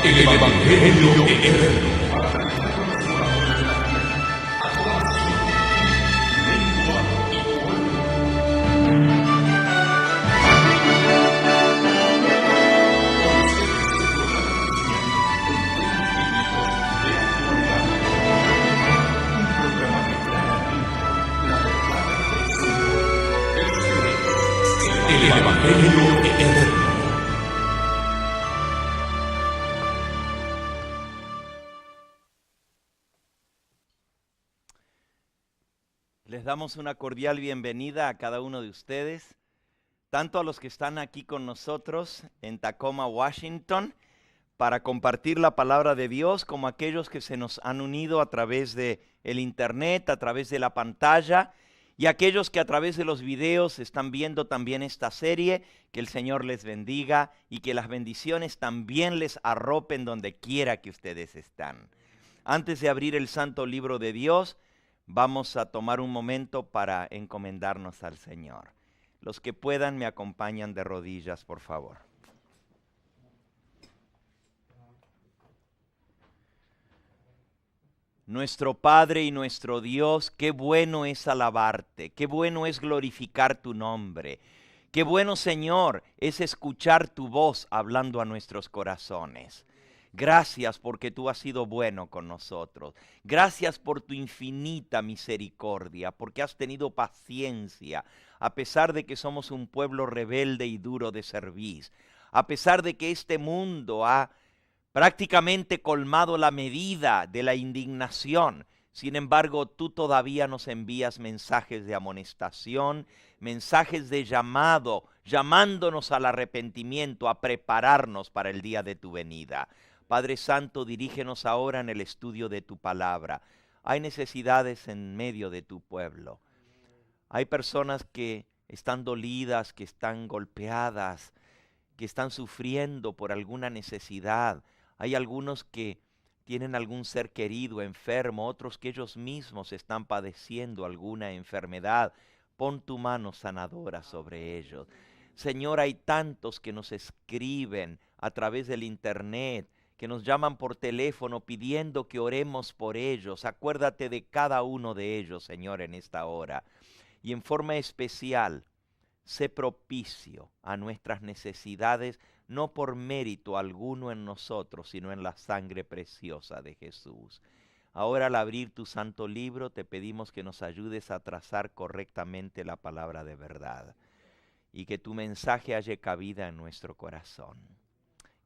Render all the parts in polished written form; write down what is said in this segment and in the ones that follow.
El Evangelio eterno. El Evangelio eterno. Les damos una cordial bienvenida a cada uno de ustedes, tanto a los que están aquí con nosotros en Tacoma, Washington, para compartir la palabra de Dios, como aquellos que se nos han unido a través de el internet, a través de la pantalla, y aquellos que a través de los videos están viendo también esta serie. Que el Señor les bendiga y que las bendiciones también les arropen donde quiera que ustedes están. Antes de abrir el santo libro de Dios, vamos a tomar un momento para encomendarnos al Señor. Los que puedan me acompañan de rodillas, por favor. Nuestro Padre y nuestro Dios, qué bueno es alabarte, qué bueno es glorificar tu nombre. Qué bueno, Señor, es escuchar tu voz hablando a nuestros corazones. Gracias porque tú has sido bueno con nosotros. Gracias por tu infinita misericordia, porque has tenido paciencia, a pesar de que somos un pueblo rebelde y duro de cerviz. A pesar de que este mundo ha prácticamente colmado la medida de la indignación. Sin embargo, tú todavía nos envías mensajes de amonestación, mensajes de llamado, llamándonos al arrepentimiento, a prepararnos para el día de tu venida. Padre Santo, dirígenos ahora en el estudio de tu palabra. Hay necesidades en medio de tu pueblo. Hay personas que están dolidas, que están golpeadas, que están sufriendo por alguna necesidad. Hay algunos que tienen algún ser querido enfermo, otros que ellos mismos están padeciendo alguna enfermedad. Pon tu mano sanadora sobre ellos. Señor, hay tantos que nos escriben a través del internet, que nos llaman por teléfono pidiendo que oremos por ellos. Acuérdate de cada uno de ellos, Señor, en esta hora. Y en forma especial, sé propicio a nuestras necesidades, no por mérito alguno en nosotros, sino en la sangre preciosa de Jesús. Ahora, al abrir tu santo libro, te pedimos que nos ayudes a trazar correctamente la palabra de verdad y que tu mensaje haya cabida en nuestro corazón.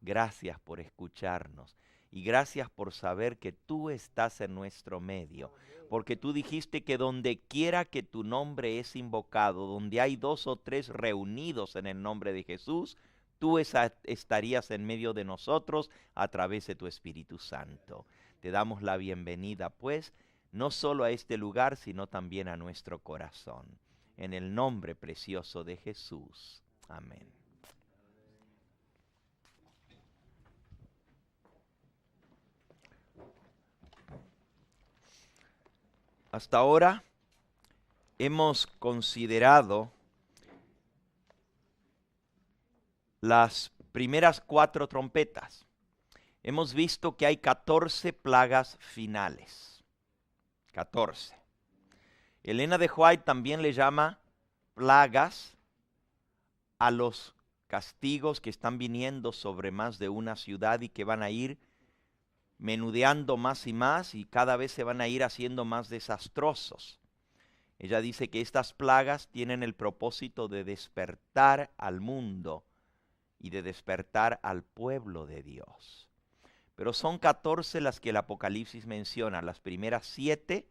Gracias por escucharnos y gracias por saber que tú estás en nuestro medio, porque tú dijiste que donde quiera que tu nombre es invocado, donde hay 2 o 3 reunidos en el nombre de Jesús, tú estarías en medio de nosotros a través de tu Espíritu Santo. Te damos la bienvenida, pues, no solo a este lugar, sino también a nuestro corazón. En el nombre precioso de Jesús. Amén. Hasta ahora hemos considerado las primeras 4 trompetas. Hemos visto que hay 14 plagas finales. 14. Elena de White también le llama plagas a los castigos que están viniendo sobre más de una ciudad y que van a ir menudeando más y cada vez se van a ir haciendo más desastrosos. Ella dice que estas plagas tienen el propósito de despertar al mundo y de despertar al pueblo de Dios. Pero son 14 las que el Apocalipsis menciona. Las primeras 7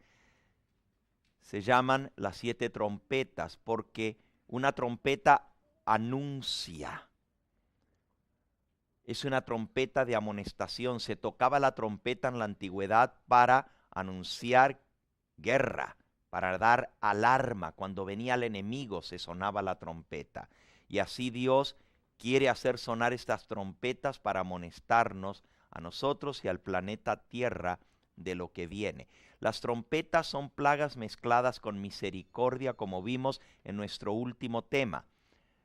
se llaman las 7 trompetas, porque una trompeta anuncia. Es una trompeta de amonestación. Se tocaba la trompeta en la antigüedad para anunciar guerra, para dar alarma. Cuando venía el enemigo se sonaba la trompeta. Y así Dios quiere hacer sonar estas trompetas para amonestarnos a nosotros y al planeta Tierra de lo que viene. Las trompetas son plagas mezcladas con misericordia, como vimos en nuestro último tema.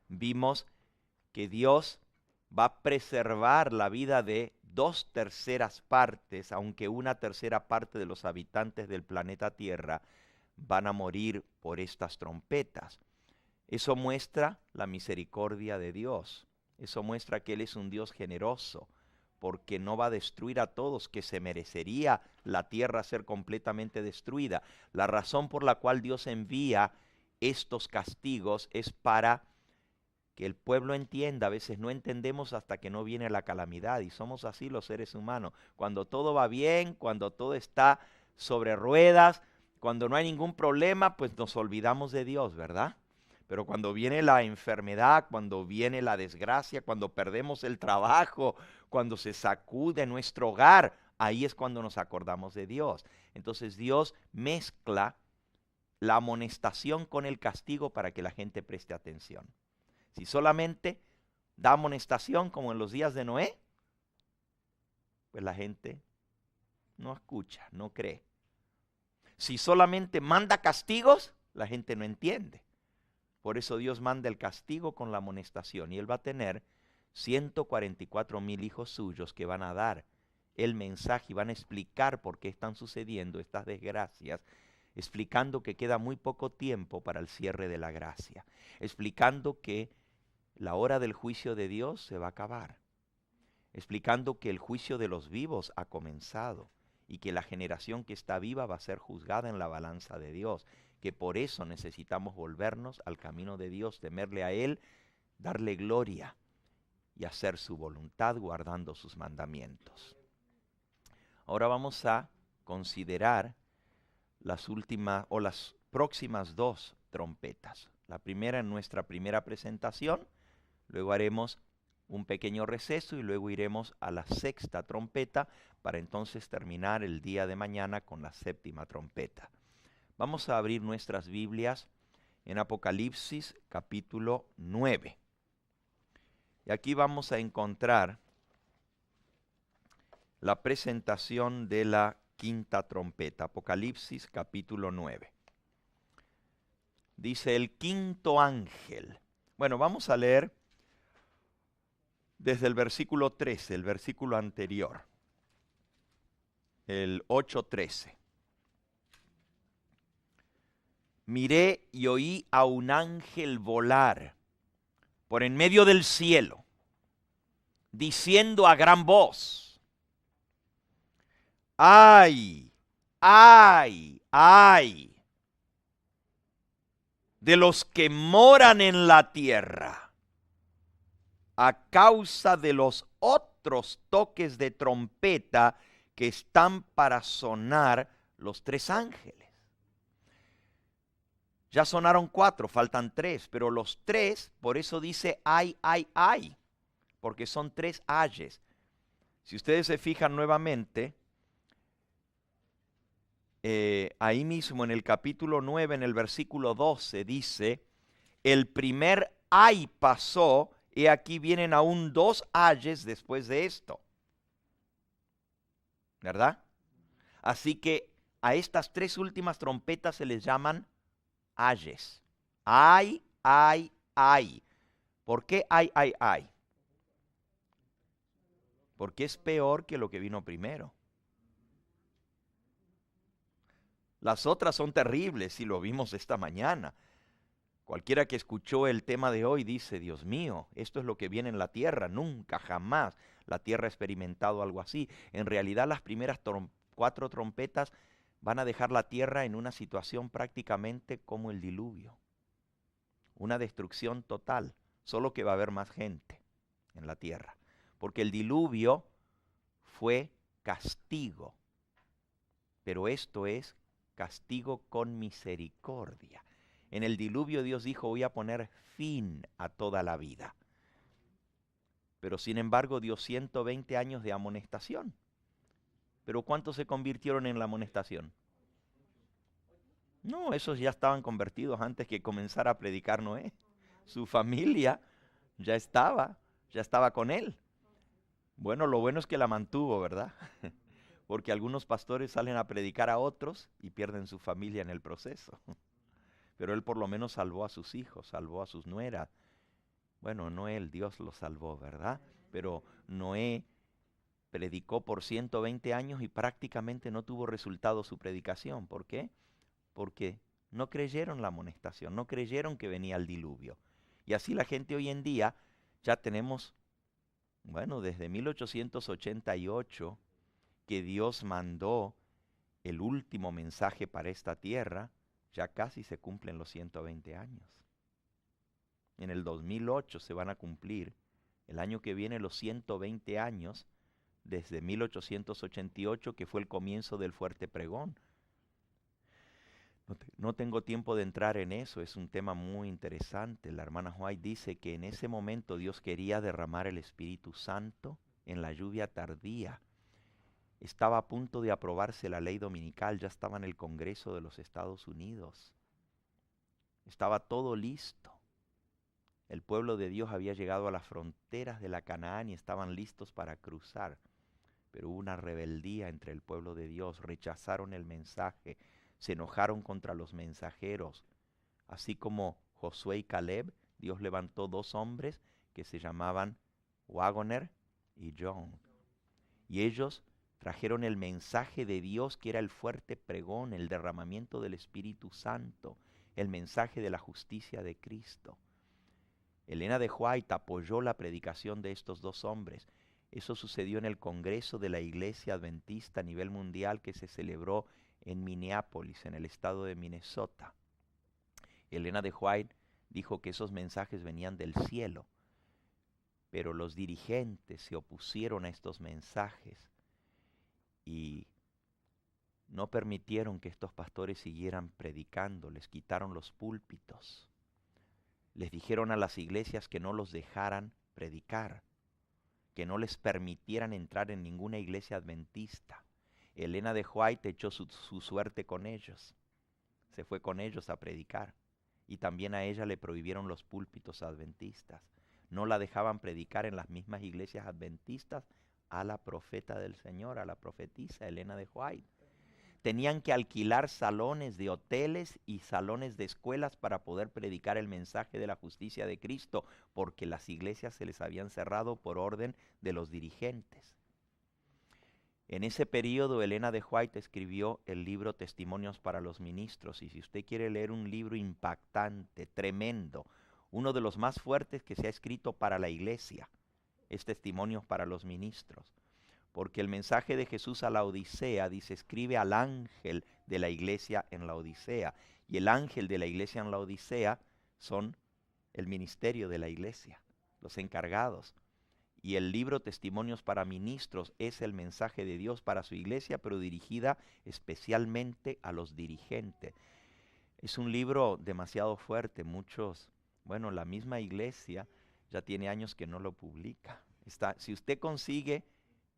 Vimos que Dios va a preservar la vida de 2/3 partes, aunque 1/3 parte de los habitantes del planeta Tierra van a morir por estas trompetas. Eso muestra la misericordia de Dios. Eso muestra que Él es un Dios generoso, porque no va a destruir a todos, que se merecería la tierra ser completamente destruida. La razón por la cual Dios envía estos castigos es para que el pueblo entienda. A veces no entendemos hasta que no viene la calamidad, y somos así los seres humanos. Cuando todo va bien, cuando todo está sobre ruedas, cuando no hay ningún problema, pues nos olvidamos de Dios, ¿verdad? Pero cuando viene la enfermedad, cuando viene la desgracia, cuando perdemos el trabajo, cuando se sacude nuestro hogar, ahí es cuando nos acordamos de Dios. Entonces Dios mezcla la amonestación con el castigo para que la gente preste atención. Si solamente da amonestación como en los días de Noé, pues la gente no escucha, no cree. Si solamente manda castigos, la gente no entiende. Por eso Dios manda el castigo con la amonestación, y Él va a tener 144,000 hijos suyos que van a dar el mensaje y van a explicar por qué están sucediendo estas desgracias, explicando que queda muy poco tiempo para el cierre de la gracia, explicando que la hora del juicio de Dios se va a acabar, explicando que el juicio de los vivos ha comenzado y que la generación que está viva va a ser juzgada en la balanza de Dios, que por eso necesitamos volvernos al camino de Dios, temerle a Él, darle gloria y hacer su voluntad guardando sus mandamientos. Ahora vamos a considerar las últimas o las próximas 2 trompetas. La primera en nuestra primera presentación, luego haremos un pequeño receso y luego iremos a la 6ª trompeta para entonces terminar el día de mañana con la 7ª trompeta. Vamos a abrir nuestras Biblias en Apocalipsis capítulo 9. Y aquí vamos a encontrar la presentación de la 5ª trompeta. Apocalipsis capítulo 9. Dice el 5º ángel. Bueno, vamos a leer desde el versículo 13, el versículo anterior. El 8:13. Miré y oí a un ángel volar por en medio del cielo, diciendo a gran voz: ¡ay, ay, ay! De los que moran en la tierra, a causa de los otros toques de trompeta que están para sonar los 3 ángeles. Ya sonaron 4, faltan 3, pero los 3, por eso dice ay, ay, ay, porque son 3 ayes. Si ustedes se fijan nuevamente, ahí mismo en el capítulo 9, en el versículo 12, dice: el primer ay pasó, y aquí vienen aún 2 ayes después de esto. ¿Verdad? Así que a estas 3 últimas trompetas se les llaman ayes. Ay, ay, ay. ¿Por qué ay, ay, ay? Porque es peor que lo que vino primero. Las otras son terribles, y lo vimos esta mañana. Cualquiera que escuchó el tema de hoy dice: Dios mío, esto es lo que viene en la tierra. Nunca, jamás la tierra ha experimentado algo así. En realidad, las primeras 4 trompetas van a dejar la tierra en una situación prácticamente como el diluvio. Una destrucción total, solo que va a haber más gente en la tierra. Porque el diluvio fue castigo, pero esto es castigo con misericordia. En el diluvio Dios dijo: voy a poner fin a toda la vida. Pero sin embargo dio 120 años de amonestación. ¿Pero cuántos se convirtieron en la amonestación? No, esos ya estaban convertidos antes que comenzara a predicar Noé. Su familia ya estaba con él. Bueno, lo bueno es que la mantuvo, ¿verdad? Porque algunos pastores salen a predicar a otros y pierden su familia en el proceso. Pero él por lo menos salvó a sus hijos, salvó a sus nueras. Bueno, no él, Dios lo salvó, ¿verdad? Pero Noé predicó por 120 años y prácticamente no tuvo resultado su predicación. ¿Por qué? Porque no creyeron la amonestación, no creyeron que venía el diluvio. Y así la gente hoy en día ya tenemos, bueno, desde 1888 que Dios mandó el último mensaje para esta tierra, ya casi se cumplen los 120 años. En el 2008 se van a cumplir, el año que viene, los 120 años desde 1888, que fue el comienzo del fuerte pregón. No tengo tiempo de entrar en eso, es un tema muy interesante. La hermana White dice que en ese momento Dios quería derramar el Espíritu Santo en la lluvia tardía. Estaba a punto de aprobarse la ley dominical, ya estaba en el Congreso de los Estados Unidos. Estaba todo listo. El pueblo de Dios había llegado a las fronteras de la Canaán y estaban listos para cruzar. Pero hubo una rebeldía entre el pueblo de Dios, rechazaron el mensaje, se enojaron contra los mensajeros. Así como Josué y Caleb, Dios levantó dos hombres que se llamaban Wagoner y John. Y ellos trajeron el mensaje de Dios, que era el fuerte pregón, el derramamiento del Espíritu Santo, el mensaje de la justicia de Cristo. Elena de White apoyó la predicación de estos dos hombres. Eso sucedió en el Congreso de la Iglesia Adventista a nivel mundial que se celebró en Minneapolis, en el estado de Minnesota. Elena de White dijo que esos mensajes venían del cielo, pero los dirigentes se opusieron a estos mensajes y no permitieron que estos pastores siguieran predicando, les quitaron los púlpitos. Les dijeron a las iglesias que no los dejaran predicar, que no les permitieran entrar en ninguna iglesia adventista. Elena de White echó su suerte con ellos, se fue con ellos a predicar, y también a ella le prohibieron los púlpitos adventistas. No la dejaban predicar en las mismas iglesias adventistas a la profeta del Señor, a la profetisa Elena de White. Tenían que alquilar salones de hoteles y salones de escuelas para poder predicar el mensaje de la justicia de Cristo, porque las iglesias se les habían cerrado por orden de los dirigentes. En ese periodo, Elena de White escribió el libro Testimonios para los Ministros, y si usted quiere leer un libro impactante, tremendo, uno de los más fuertes que se ha escrito para la iglesia, es Testimonios para los Ministros. Porque el mensaje de Jesús a la Odisea dice, escribe al ángel de la iglesia en la Odisea. Y el ángel de la iglesia en la Odisea son el ministerio de la iglesia, los encargados. Y el libro Testimonios para Ministros es el mensaje de Dios para su iglesia, pero dirigida especialmente a los dirigentes. Es un libro demasiado fuerte. La misma iglesia ya tiene años que no lo publica. Si usted consigue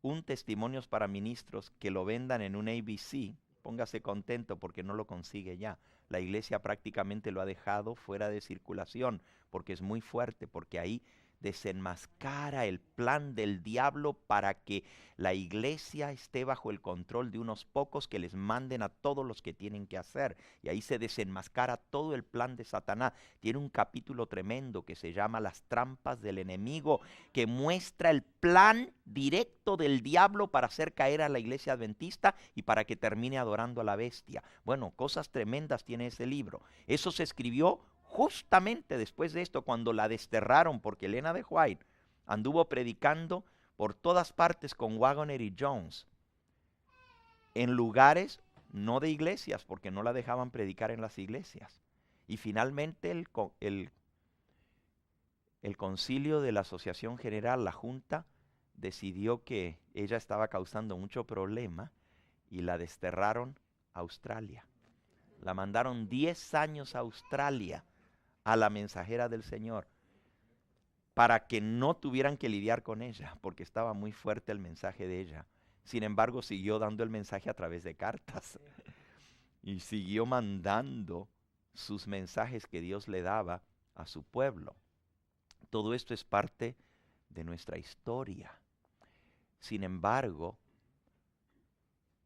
un Testimonios para Ministros que lo vendan en un ABC, póngase contento porque no lo consigue ya. La iglesia prácticamente lo ha dejado fuera de circulación porque es muy fuerte, porque ahí desenmascara el plan del diablo para que la iglesia esté bajo el control de unos pocos que les manden a todos los que tienen que hacer. Y ahí se desenmascara todo el plan de Satanás. Tiene un capítulo tremendo que se llama Las trampas del enemigo, que muestra el plan directo del diablo para hacer caer a la iglesia adventista y para que termine adorando a la bestia. Bueno, cosas tremendas tiene ese libro. Eso se escribió justamente después de esto, cuando la desterraron, porque Elena de White anduvo predicando por todas partes con Wagoner y Jones, en lugares no de iglesias, porque no la dejaban predicar en las iglesias. Y finalmente el concilio de la Asociación General, la Junta, decidió que ella estaba causando mucho problema y la desterraron a Australia. La mandaron 10 años a Australia, a la mensajera del Señor, para que no tuvieran que lidiar con ella, porque estaba muy fuerte el mensaje de ella. Sin embargo, siguió dando el mensaje a través de cartas y siguió mandando sus mensajes que Dios le daba a su pueblo. Todo esto es parte de nuestra historia. Sin embargo,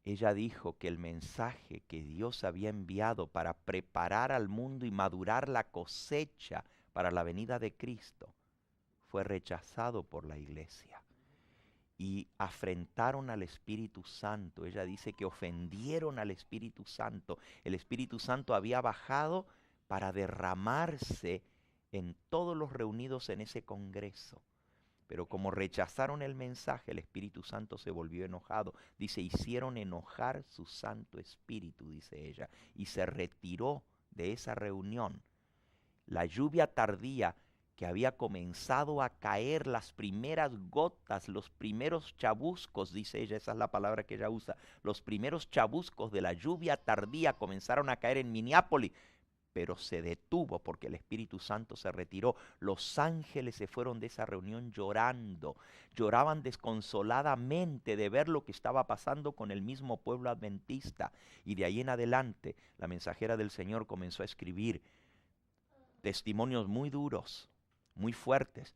ella dijo que el mensaje que Dios había enviado para preparar al mundo y madurar la cosecha para la venida de Cristo fue rechazado por la iglesia. y afrentaron al Espíritu Santo. Ella dice que ofendieron al Espíritu Santo. El Espíritu Santo había bajado para derramarse en todos los reunidos en ese congreso. Pero como rechazaron el mensaje, el Espíritu Santo se volvió enojado. Dice, hicieron enojar su Santo Espíritu, dice ella, y se retiró de esa reunión. La lluvia tardía que había comenzado a caer, las primeras gotas, los primeros chabuscos, dice ella, esa es la palabra que ella usa, los primeros chabuscos de la lluvia tardía comenzaron a caer en Minneapolis, pero se detuvo porque el Espíritu Santo se retiró. Los ángeles se fueron de esa reunión llorando, lloraban desconsoladamente de ver lo que estaba pasando con el mismo pueblo adventista. Y de ahí en adelante, la mensajera del Señor comenzó a escribir testimonios muy duros, muy fuertes.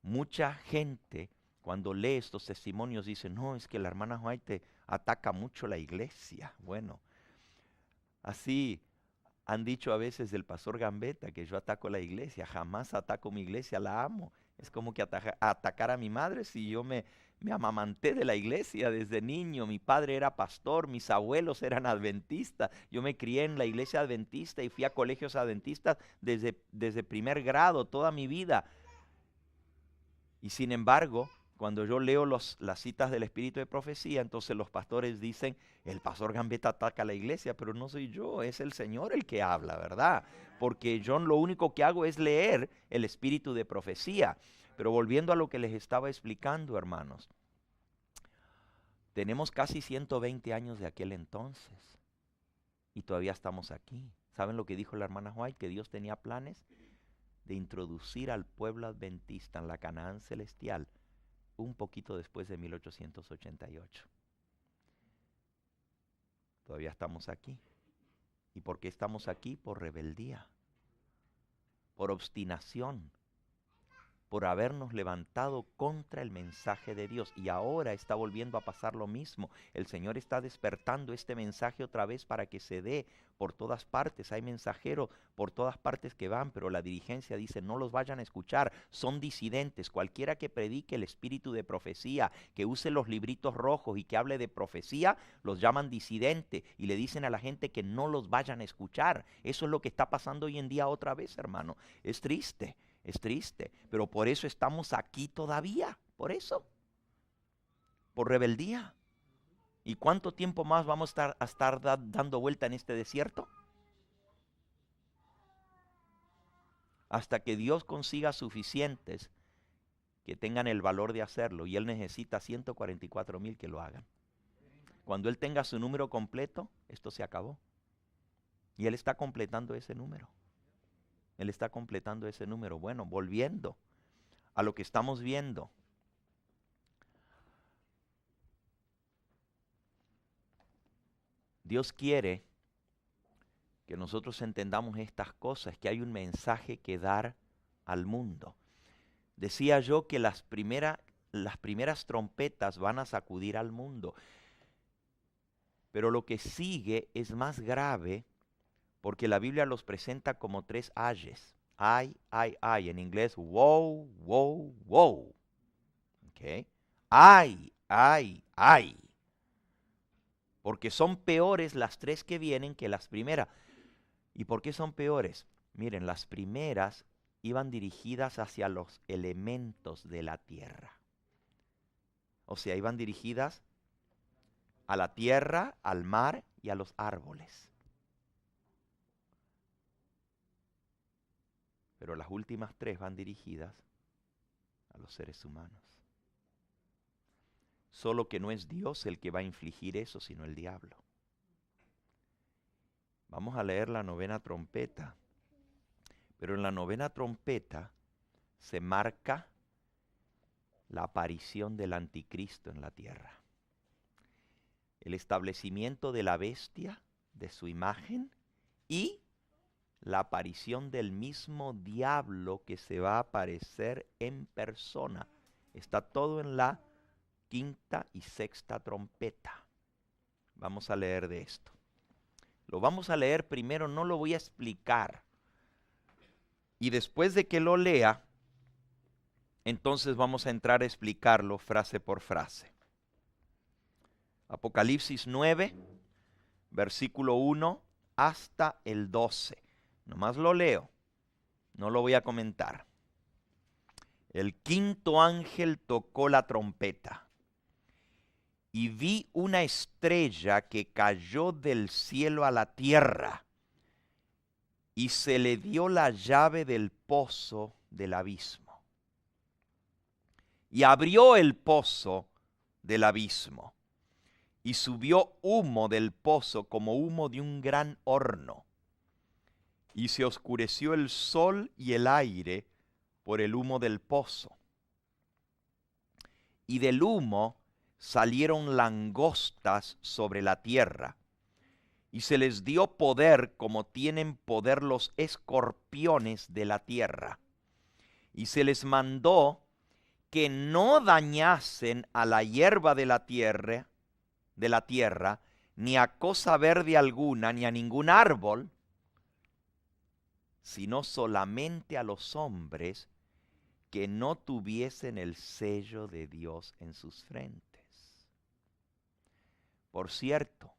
Mucha gente cuando lee estos testimonios dice, no, es que la hermana White ataca mucho la iglesia. Bueno, así han dicho a veces del pastor Gambetta que yo ataco la iglesia. Jamás ataco mi iglesia, la amo. Es como que atacar a mi madre si yo me amamanté de la iglesia desde niño. Mi padre era pastor, mis abuelos eran adventistas. Yo me crié en la iglesia adventista y fui a colegios adventistas desde primer grado, toda mi vida. Y sin embargo, cuando yo leo las citas del Espíritu de Profecía, entonces los pastores dicen, el pastor Gambetta ataca a la iglesia, pero no soy yo, es el Señor el que habla, ¿verdad? Porque yo lo único que hago es leer el Espíritu de Profecía. Pero volviendo a lo que les estaba explicando, hermanos, tenemos casi 120 años de aquel entonces y todavía estamos aquí. ¿Saben lo que dijo la hermana White? Que Dios tenía planes de introducir al pueblo adventista en la Canaán celestial un poquito después de 1888. Todavía estamos aquí. ¿Y por qué estamos aquí? Por rebeldía, por obstinación, por habernos levantado contra el mensaje de Dios. Y ahora está volviendo a pasar lo mismo. El Señor está despertando este mensaje otra vez para que se dé por todas partes. Hay mensajeros por todas partes que van, pero la dirigencia dice, no los vayan a escuchar. Son disidentes. Cualquiera que predique el espíritu de profecía, que use los libritos rojos y que hable de profecía, los llaman disidente y le dicen a la gente que no los vayan a escuchar. Eso es lo que está pasando hoy en día otra vez, hermano. Es triste. Es triste, pero por eso estamos aquí todavía, por eso, por rebeldía. ¿Y cuánto tiempo más vamos a estar dando vuelta en este desierto? Hasta que Dios consiga suficientes que tengan el valor de hacerlo, y Él necesita 144,000 que lo hagan. Cuando Él tenga su número completo, esto se acabó. Y Él está completando ese número. Él está completando ese número. Bueno, volviendo a lo que estamos viendo. Dios quiere que nosotros entendamos estas cosas, que hay un mensaje que dar al mundo. Decía yo que las primeras trompetas van a sacudir al mundo. Pero lo que sigue es más grave, porque la Biblia los presenta como 3 ayes. Ay, ay, ay. En inglés, wow, wow, wow. ¿Okay? Ay, ay, ay. Porque son peores las 3 que vienen que las primeras. ¿Y por qué son peores? Miren, las primeras iban dirigidas hacia los elementos de la tierra. O sea, iban dirigidas a la tierra, al mar y a los árboles. Pero las últimas 3 van dirigidas a los seres humanos. Solo que no es Dios el que va a infligir eso, sino el diablo. Vamos a leer la 9ª trompeta. Pero en la 9ª trompeta se marca la aparición del anticristo en la tierra. El establecimiento de la bestia, de su imagen, y la aparición del mismo diablo que se va a aparecer en persona. Está todo en la 5ª y 6ª trompeta. Vamos a leer de esto. Lo vamos a leer primero, no lo voy a explicar. Y después de que lo lea, Entonces vamos a entrar a explicarlo frase por frase. Apocalipsis 9, versículo 1 hasta el 12. Nomás lo leo, no lo voy a comentar. El quinto ángel tocó la trompeta y vi una estrella que cayó del cielo a la tierra y se le dio la llave del pozo del abismo. Y abrió el pozo del abismo y subió humo del pozo como humo de un gran horno. Y se oscureció el sol y el aire por el humo del pozo. Y del humo salieron langostas sobre la tierra, y se les dio poder como tienen poder los escorpiones de la tierra. Y se les mandó que no dañasen a la hierba de la tierra, ni a cosa verde alguna, ni a ningún árbol, sino solamente a los hombres que no tuviesen el sello de Dios en sus frentes. Por cierto,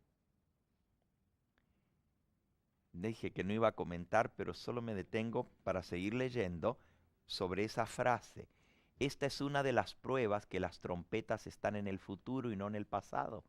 dije que no iba a comentar, pero solo me detengo para seguir leyendo sobre esa frase. Esta es una de las pruebas que las trompetas están en el futuro y no en el pasado,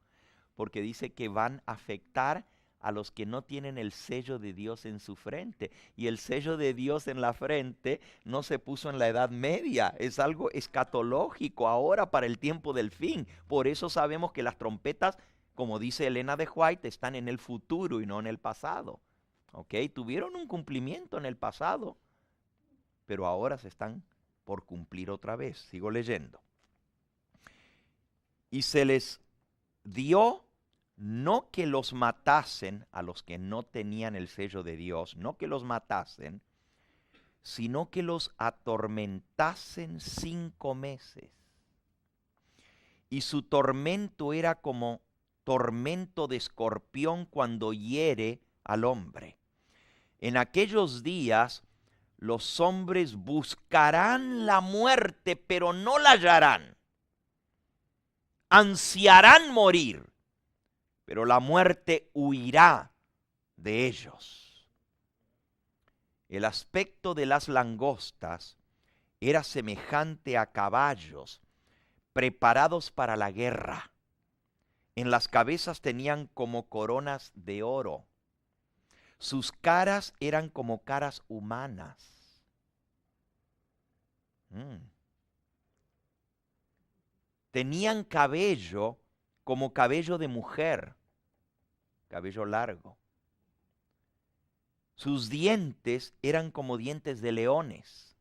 porque dice que van a afectar a los que no tienen el sello de Dios en su frente. Y el sello de Dios en la frente no se puso en la Edad Media, es algo escatológico ahora para el tiempo del fin. Por eso sabemos que las trompetas, como dice Elena de White, están en el futuro y no en el pasado. ¿Ok? Tuvieron un cumplimiento en el pasado, pero ahora se están por cumplir otra vez. Sigo leyendo. Y se les dio no que los matasen a los que no tenían el sello de Dios, no que los matasen, sino que los atormentasen 5 meses. Y su tormento era como tormento de escorpión cuando hiere al hombre. En aquellos días los hombres buscarán la muerte, pero no la hallarán. Ansiarán morir, pero la muerte huirá de ellos. El aspecto de las langostas era semejante a caballos preparados para la guerra. En las cabezas tenían como coronas de oro. Sus caras eran como caras humanas. Tenían cabello como cabello de mujer, cabello largo. Sus dientes eran como dientes de leones.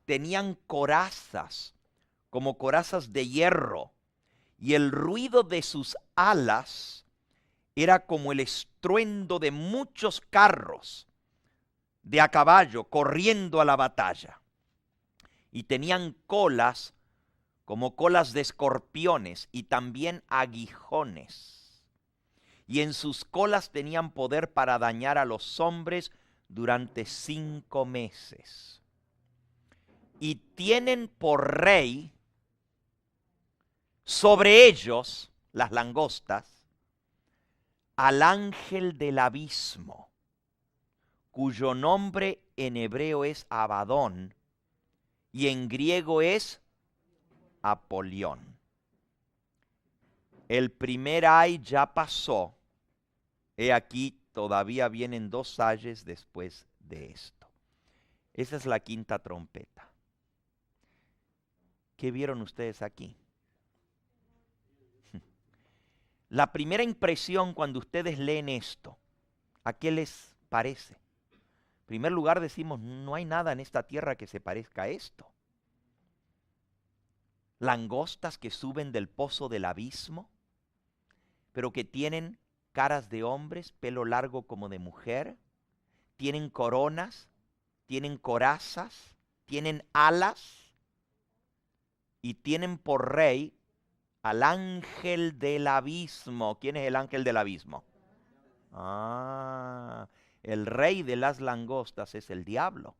Tenían corazas, como corazas de hierro, y el ruido de sus alas era como el estruendo de muchos carros de a caballo corriendo a la batalla. Y tenían colas como colas de escorpiones y también aguijones. Y en sus colas tenían poder para dañar a los hombres durante 5 meses. Y tienen por rey sobre ellos, las langostas, al ángel del abismo, cuyo nombre en hebreo es Abadón y en griego es Apolión. El primer ay ya pasó. He aquí, todavía vienen 2 ayes después de esto. Esa es la quinta trompeta. ¿Qué vieron ustedes aquí? La primera impresión cuando ustedes leen esto, ¿a qué les parece? En primer lugar decimos, no hay nada en esta tierra que se parezca a esto. Langostas que suben del pozo del abismo, pero que tienen caras de hombres, pelo largo como de mujer, tienen coronas, tienen corazas, tienen alas y tienen por rey al ángel del abismo. ¿Quién es el ángel del abismo? El rey de las langostas es el diablo.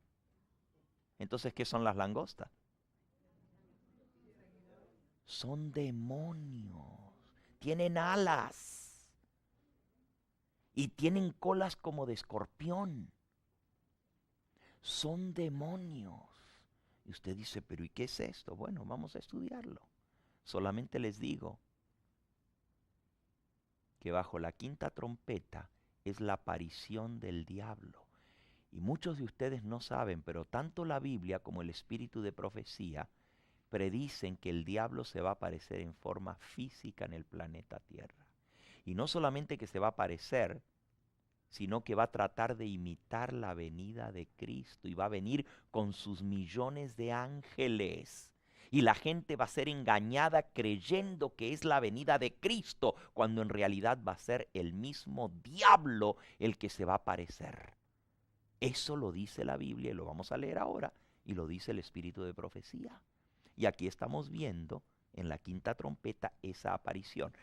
Entonces, ¿qué son las langostas? Son demonios. Tienen alas. Y tienen colas como de escorpión. Son demonios. Y usted dice, pero ¿y qué es esto? Bueno, vamos a estudiarlo. Solamente les digo que bajo la quinta trompeta es la aparición del diablo. Y muchos de ustedes no saben, pero tanto la Biblia como el espíritu de profecía predicen que el diablo se va a aparecer en forma física en el planeta Tierra. Y no solamente que se va a aparecer, sino que va a tratar de imitar la venida de Cristo y va a venir con sus millones de ángeles. Y la gente va a ser engañada creyendo que es la venida de Cristo, cuando en realidad va a ser el mismo diablo el que se va a aparecer. Eso lo dice la Biblia y lo vamos a leer ahora, y lo dice el espíritu de profecía. Y aquí estamos viendo en la quinta trompeta esa aparición.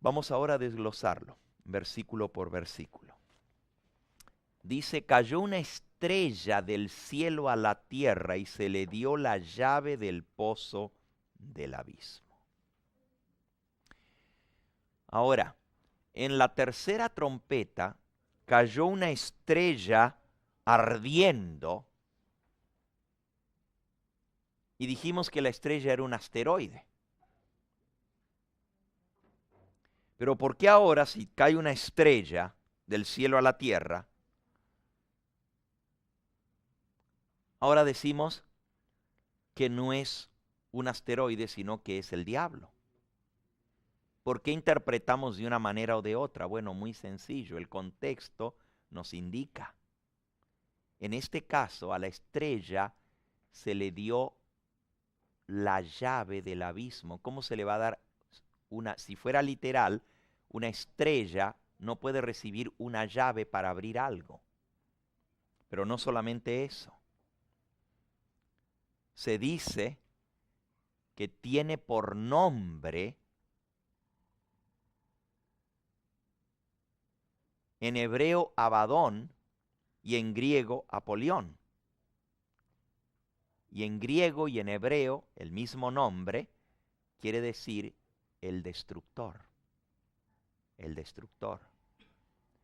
Vamos ahora a desglosarlo, versículo por versículo. Dice, cayó una estrella del cielo a la tierra y se le dio la llave del pozo del abismo. Ahora, en la tercera trompeta cayó una estrella ardiendo y dijimos que la estrella era un asteroide. Pero ¿por qué ahora si cae una estrella del cielo a la tierra, ahora decimos que no es un asteroide, sino que es el diablo? ¿Por qué interpretamos de una manera o de otra? Bueno, muy sencillo, el contexto nos indica. En este caso, a la estrella se le dio la llave del abismo. ¿Cómo se le va a dar si fuera literal, una estrella no puede recibir una llave para abrir algo? Pero no solamente eso. Se dice que tiene por nombre, en hebreo Abadón y en griego Apolión. Y en griego y en hebreo el mismo nombre quiere decir el destructor. El destructor.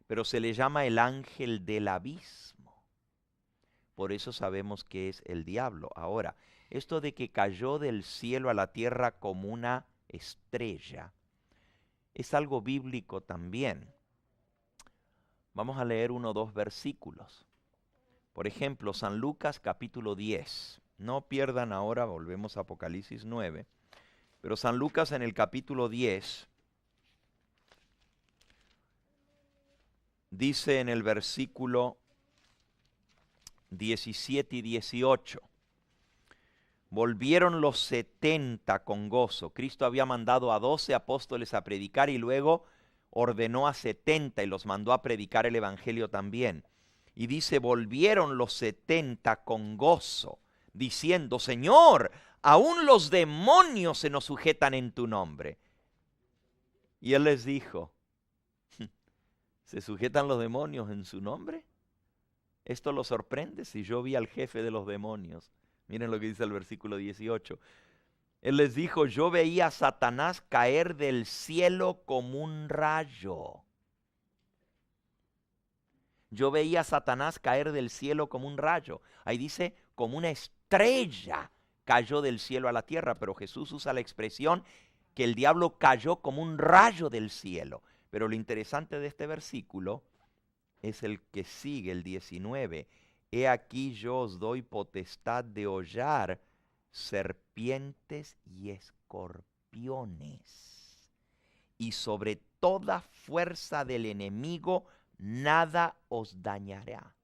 Pero se le llama el ángel del abismo. Por eso sabemos que es el diablo. Ahora, esto de que cayó del cielo a la tierra como una estrella es algo bíblico también. Vamos a leer 1 o 2 versículos. Por ejemplo, San Lucas capítulo 10. No pierdan ahora, volvemos a Apocalipsis 9. Pero San Lucas en el capítulo 10 dice en el versículo 17 y 18. Volvieron los 70 con gozo. Cristo había mandado a 12 apóstoles a predicar y luego ordenó a 70 y los mandó a predicar el evangelio también. Y dice, volvieron los 70 con gozo, diciendo, Señor, aún los demonios se nos sujetan en tu nombre. Y él les dijo, ¿se sujetan los demonios en su nombre? Esto lo sorprende si yo vi al jefe de los demonios. Miren lo que dice el versículo 18. Él les dijo, yo veía a Satanás caer del cielo como un rayo. Yo veía a Satanás caer del cielo como un rayo. Ahí dice, como una estrella cayó del cielo a la tierra. Pero Jesús usa la expresión que el diablo cayó como un rayo del cielo. Pero lo interesante de este versículo es el que sigue, el 19. He aquí yo os doy potestad de hollar serpientes y escorpiones, y sobre toda fuerza del enemigo nada os dañará.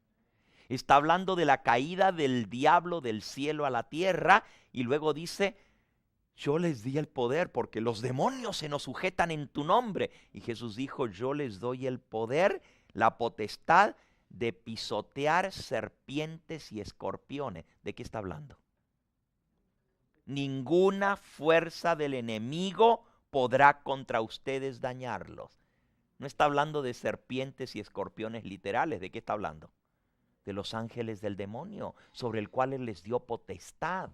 Está hablando de la caída del diablo del cielo a la tierra, y luego dice, yo les di el poder porque los demonios se nos sujetan en tu nombre. Y Jesús dijo, yo les doy el poder, la potestad de pisotear serpientes y escorpiones. ¿De qué está hablando? Ninguna fuerza del enemigo podrá contra ustedes dañarlos. No está hablando de serpientes y escorpiones literales. ¿De qué está hablando? De los ángeles del demonio, sobre el cual él les dio potestad.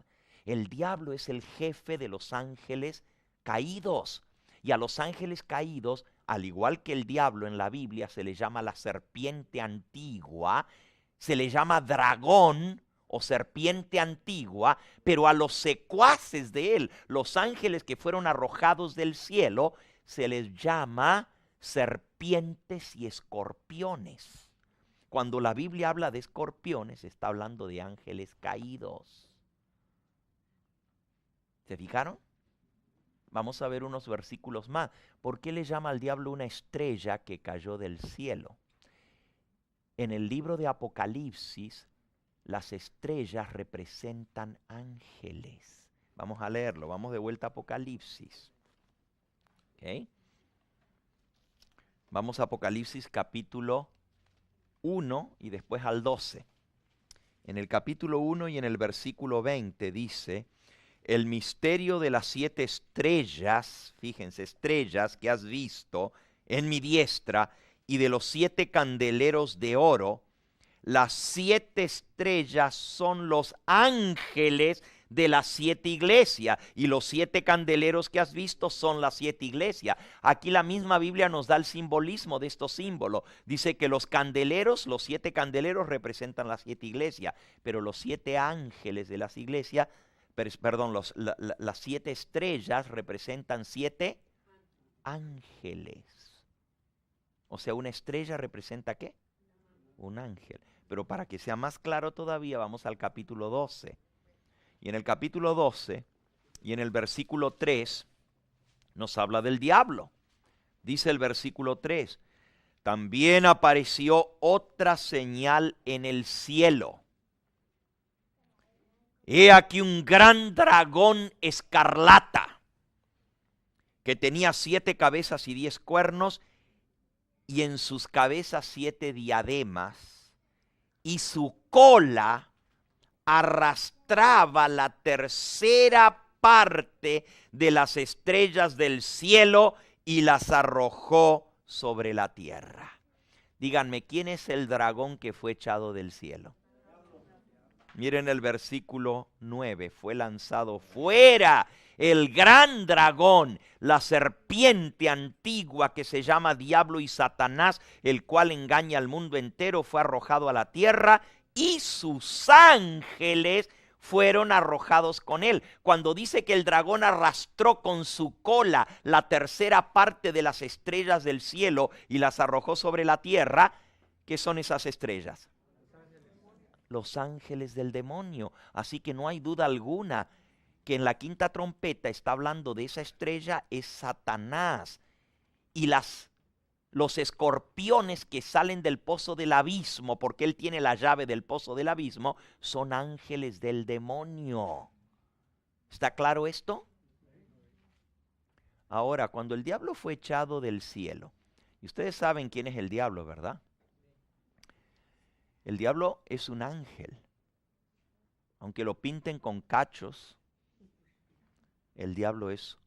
El diablo es el jefe de los ángeles caídos. Y a los ángeles caídos, al igual que el diablo en la Biblia, se le llama la serpiente antigua, se le llama dragón o serpiente antigua, pero a los secuaces de él, los ángeles que fueron arrojados del cielo, se les llama serpientes y escorpiones. Cuando la Biblia habla de escorpiones, está hablando de ángeles caídos. ¿Se fijaron? Vamos a ver unos versículos más. ¿Por qué le llama al diablo una estrella que cayó del cielo? En el libro de Apocalipsis, las estrellas representan ángeles. Vamos a leerlo. Vamos de vuelta a Apocalipsis. ¿Okay? Vamos a Apocalipsis capítulo 1 y después al 12. En el capítulo 1 y en el versículo 20 dice: el misterio de las 7 estrellas, fíjense, estrellas que has visto en mi diestra, y de los 7 candeleros de oro. Las 7 estrellas son los ángeles de las 7 iglesias, y los 7 candeleros que has visto son las 7 iglesias. Aquí la misma Biblia nos da el simbolismo de estos símbolos. Dice que los candeleros, los 7 candeleros representan las 7 iglesias, pero los 7 ángeles de las iglesias, perdón, las 7 estrellas representan 7 ángeles. O sea, una estrella representa ¿qué? Un ángel. Pero para que sea más claro todavía, vamos al capítulo 12. Y en el capítulo 12 y en el versículo 3 nos habla del diablo. Dice el versículo 3: también apareció otra señal en el cielo. He aquí un gran dragón escarlata, que tenía 7 cabezas y 10 cuernos, y en sus cabezas 7 diademas, y su cola arrastraba la tercera parte de las estrellas del cielo y las arrojó sobre la tierra. Díganme, ¿quién es el dragón que fue echado del cielo? Miren el versículo 9, fue lanzado fuera el gran dragón, la serpiente antigua que se llama Diablo y Satanás, el cual engaña al mundo entero, fue arrojado a la tierra y sus ángeles fueron arrojados con él. Cuando dice que el dragón arrastró con su cola la tercera parte de las estrellas del cielo y las arrojó sobre la tierra, ¿qué son esas estrellas? Los ángeles del demonio. Así que no hay duda alguna que en la quinta trompeta está hablando de esa estrella, es Satanás. Y los escorpiones que salen del pozo del abismo, porque él tiene la llave del pozo del abismo, son ángeles del demonio. ¿Está claro esto? Ahora, cuando el diablo fue echado del cielo, y ustedes saben quién es el diablo, ¿verdad? El diablo es un ángel. Aunque lo pinten con cachos, el diablo es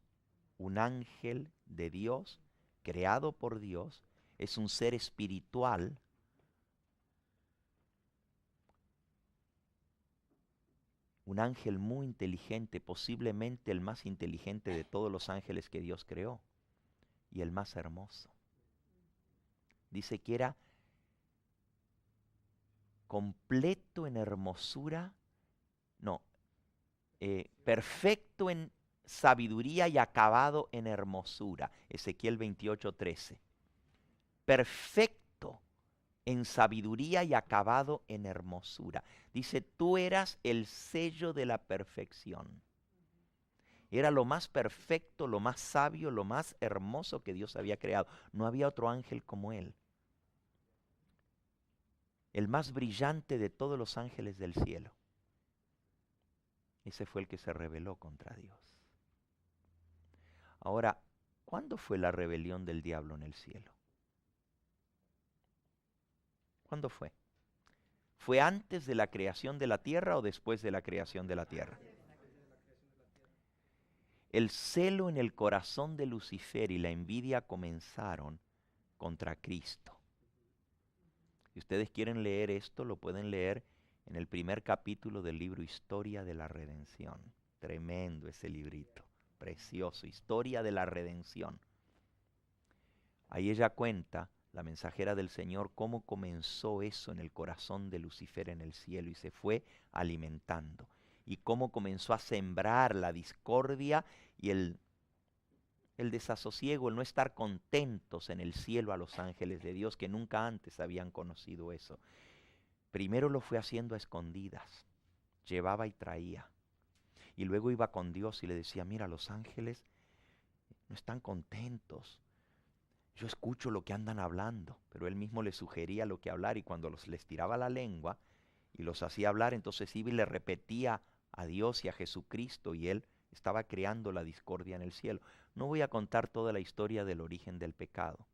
un ángel de Dios, creado por Dios, es un ser espiritual. Un ángel muy inteligente, posiblemente el más inteligente de todos los ángeles que Dios creó, y el más hermoso. Dice que era completo en hermosura, perfecto en sabiduría y acabado en hermosura. Ezequiel 28:13. Perfecto en sabiduría y acabado en hermosura. Dice, tú eras el sello de la perfección. Era lo más perfecto, lo más sabio, lo más hermoso que Dios había creado. No había otro ángel como él. El más brillante de todos los ángeles del cielo. Ese fue el que se rebeló contra Dios. Ahora, ¿cuándo fue la rebelión del diablo en el cielo? ¿Cuándo fue? ¿Fue antes de la creación de la tierra o después de la creación de la tierra? El celo en el corazón de Lucifer y la envidia comenzaron contra Cristo. Si ustedes quieren leer esto, lo pueden leer en el primer capítulo del libro Historia de la Redención. Tremendo ese librito, precioso, historia de la redención. Ahí ella cuenta, la mensajera del Señor, cómo comenzó eso en el corazón de Lucifer en el cielo y se fue alimentando. Y cómo comenzó a sembrar la discordia y el desasosiego, el no estar contentos en el cielo a los ángeles de Dios que nunca antes habían conocido eso. Primero lo fue haciendo a escondidas, llevaba y traía. Y luego iba con Dios y le decía, mira, los ángeles no están contentos. Yo escucho lo que andan hablando, pero él mismo les sugería lo que hablar y cuando les tiraba la lengua y los hacía hablar, entonces iba y le repetía a Dios y a Jesucristo y él estaba creando la discordia en el cielo. No voy a contar toda la historia del origen del pecado.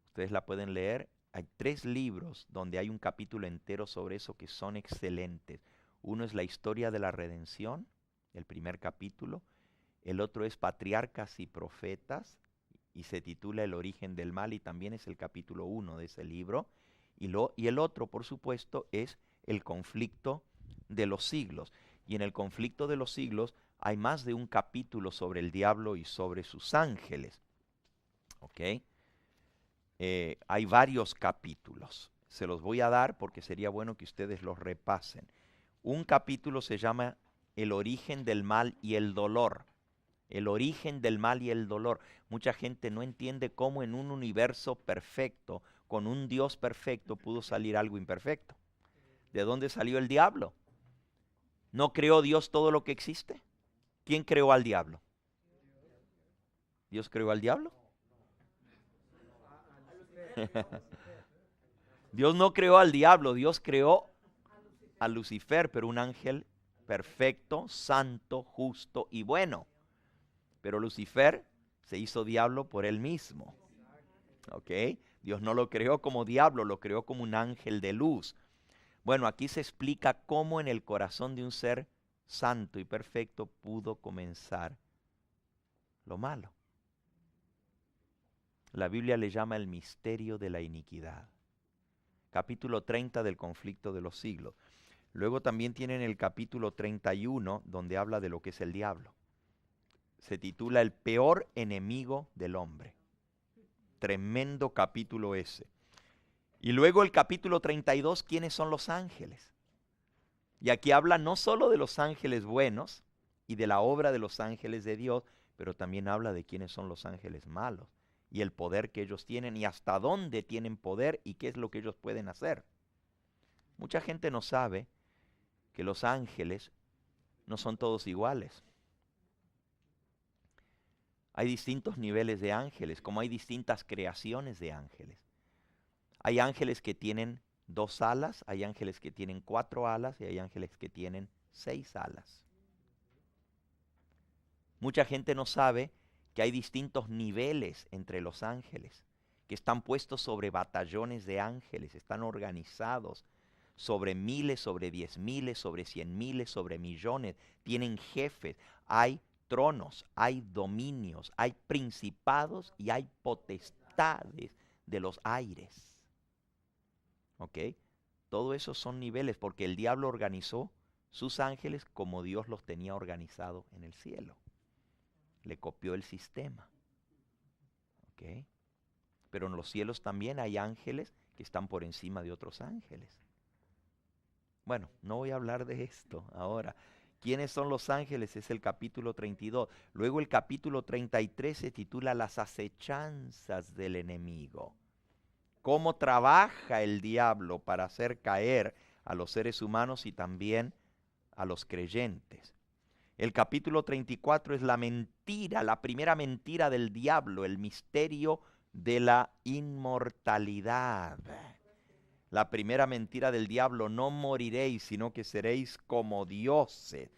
Ustedes la pueden leer. Hay 3 libros donde hay un capítulo entero sobre eso que son excelentes. Uno es la historia de la redención, el primer capítulo. El otro es Patriarcas y Profetas y se titula El origen del mal y también es el capítulo 1 de ese libro. Y el otro, por supuesto, es el conflicto de los siglos. Y en el conflicto de los siglos hay más de un capítulo sobre el diablo y sobre sus ángeles. ¿Ok? Hay varios capítulos. Se los voy a dar porque sería bueno que ustedes los repasen. Un capítulo se llama El origen del mal y el dolor. El origen del mal y el dolor. Mucha gente no entiende cómo en un universo perfecto, con un Dios perfecto, pudo salir algo imperfecto. ¿De dónde salió el diablo? ¿No creó Dios todo lo que existe? ¿Quién creó al diablo? ¿Dios creó al diablo? Dios no creó al diablo, Dios creó a Lucifer, pero un ángel perfecto, santo, justo y bueno. Pero Lucifer se hizo diablo por él mismo. ¿Ok? Dios no lo creó como diablo, lo creó como un ángel de luz. Bueno, aquí se explica cómo en el corazón de un ser santo y perfecto pudo comenzar lo malo. La Biblia le llama el misterio de la iniquidad. Capítulo 30 del conflicto de los siglos. Luego también tienen el capítulo 31 donde habla de lo que es el diablo. Se titula El peor enemigo del hombre. Tremendo capítulo ese. Y luego el capítulo 32, ¿quiénes son los ángeles? Y aquí habla no solo de los ángeles buenos y de la obra de los ángeles de Dios, pero también habla de quiénes son los ángeles malos y el poder que ellos tienen y hasta dónde tienen poder y qué es lo que ellos pueden hacer. Mucha gente no sabe que los ángeles no son todos iguales. Hay distintos niveles de ángeles, como hay distintas creaciones de ángeles. Hay ángeles que tienen 2 alas, hay ángeles que tienen 4 alas y hay ángeles que tienen 6 alas. Mucha gente no sabe que hay distintos niveles entre los ángeles, que están puestos sobre batallones de ángeles, están organizados sobre miles, sobre 10,000, sobre 100,000, sobre millones, tienen jefes, hay tronos, hay dominios, hay principados y hay potestades de los aires. ¿Ok? Todo eso son niveles porque el diablo organizó sus ángeles como Dios los tenía organizado en el cielo. Le copió el sistema. ¿Ok? Pero en los cielos también hay ángeles que están por encima de otros ángeles. Bueno, no voy a hablar de esto ahora. ¿Quiénes son los ángeles? Es el capítulo 32. Luego el capítulo 33 se titula Las acechanzas del enemigo. Cómo trabaja el diablo para hacer caer a los seres humanos y también a los creyentes. El capítulo 34 es la mentira, la primera mentira del diablo, el misterio de la inmortalidad. La primera mentira del diablo, no moriréis, sino que seréis como dioses.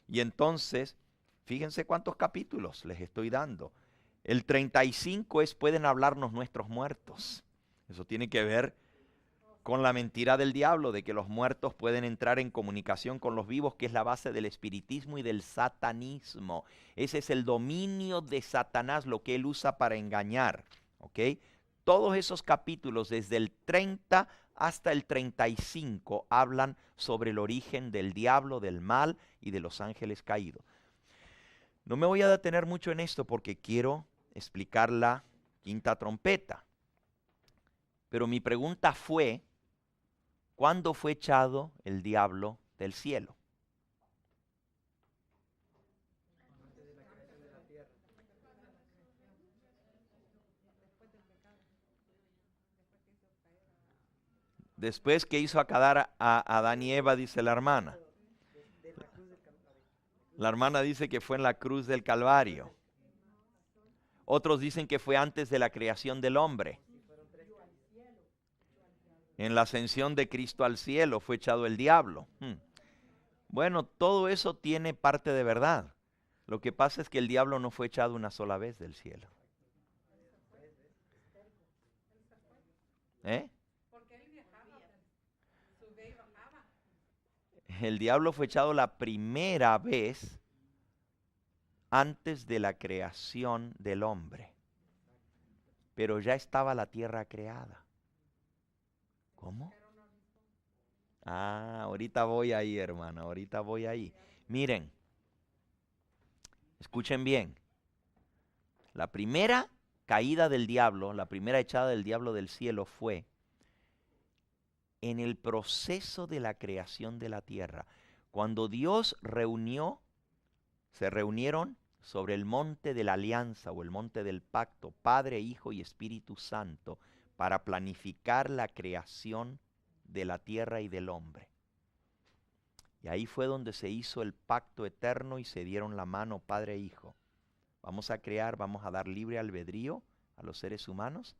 Y entonces, fíjense cuántos capítulos les estoy dando. El 35 es, pueden hablarnos nuestros muertos. Eso tiene que ver con la mentira del diablo, de que los muertos pueden entrar en comunicación con los vivos, que es la base del espiritismo y del satanismo. Ese es el dominio de Satanás, lo que él usa para engañar. ¿Ok? Todos esos capítulos, desde el 30 hasta el 35 hablan sobre el origen del diablo, del mal y de los ángeles caídos. No me voy a detener mucho en esto porque quiero explicar la quinta trompeta. Pero mi pregunta fue, ¿cuándo fue echado el diablo del cielo? Después que hizo acabar a Adán y Eva, dice la hermana. La hermana dice que fue en la cruz del Calvario. Otros dicen que fue antes de la creación del hombre. En la ascensión de Cristo al cielo fue echado el diablo. Bueno, todo eso tiene parte de verdad. Lo que pasa es que el diablo no fue echado una sola vez del cielo. ¿Eh? El diablo fue echado la primera vez antes de la creación del hombre. Pero ya estaba la tierra creada. ¿Cómo? Ah, ahorita voy ahí, hermano, ahorita voy ahí. Miren, escuchen bien. La primera caída del diablo, la primera echada del diablo del cielo fue en el proceso de la creación de la tierra. Cuando Dios se reunieron sobre el monte de la alianza o el monte del pacto, Padre, Hijo y Espíritu Santo, para planificar la creación de la tierra y del hombre. Y ahí fue donde se hizo el pacto eterno y se dieron la mano Padre e Hijo. Vamos a crear, vamos a dar libre albedrío a los seres humanos,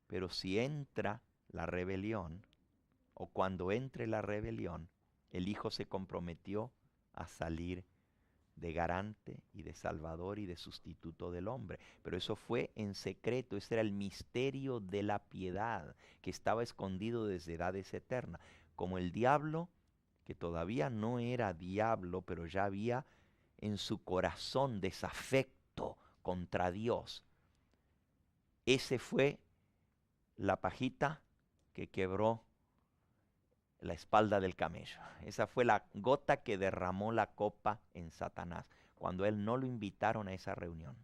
pero si entra la rebelión, o cuando entre la rebelión, el Hijo se comprometió a salir de garante y de salvador y de sustituto del hombre. Pero eso fue en secreto, ese era el misterio de la piedad que estaba escondido desde edades eternas. Como el diablo, que todavía no era diablo, pero ya había en su corazón desafecto contra Dios. Ese fue la pajita que quebró la espalda del camello. Esa fue la gota que derramó la copa en Satanás, cuando él no lo invitaron a esa reunión.